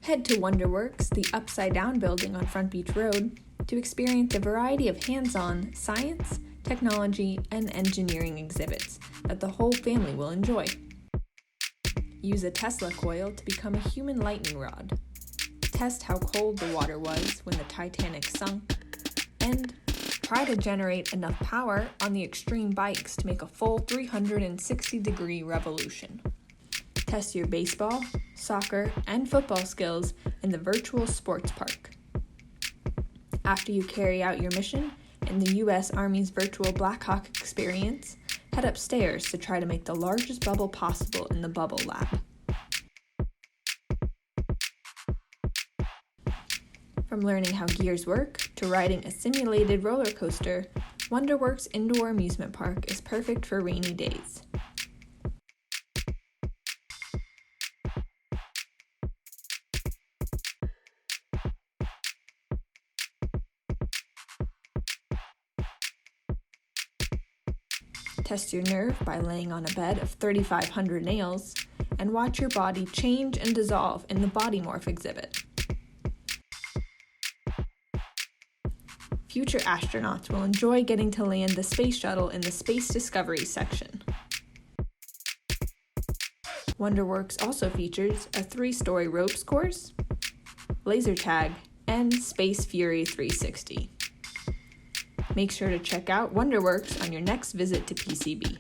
Head to WonderWorks, the upside-down building on Front Beach Road, to experience a variety of hands-on science, technology, and engineering exhibits that the whole family will enjoy. Use a Tesla coil to become a human lightning rod. Test how cold the water was when the Titanic sunk, and try to generate enough power on the extreme bikes to make a full 360-degree revolution. Test your baseball, soccer, and football skills in the virtual sports park. After you carry out your mission in the U.S. Army's Virtual Blackhawk Experience, head upstairs to try to make the largest bubble possible in the Bubble Lab. From learning how gears work to riding a simulated roller coaster, WonderWorks Indoor Amusement Park is perfect for rainy days. Test your nerve by laying on a bed of 3,500 nails, and watch your body change and dissolve in the Body Morph exhibit. Future astronauts will enjoy getting to land the space shuttle in the Space Discovery section. WonderWorks also features a 3-story ropes course, laser tag, and Space Fury 360. Make sure to check out WonderWorks on your next visit to PCB.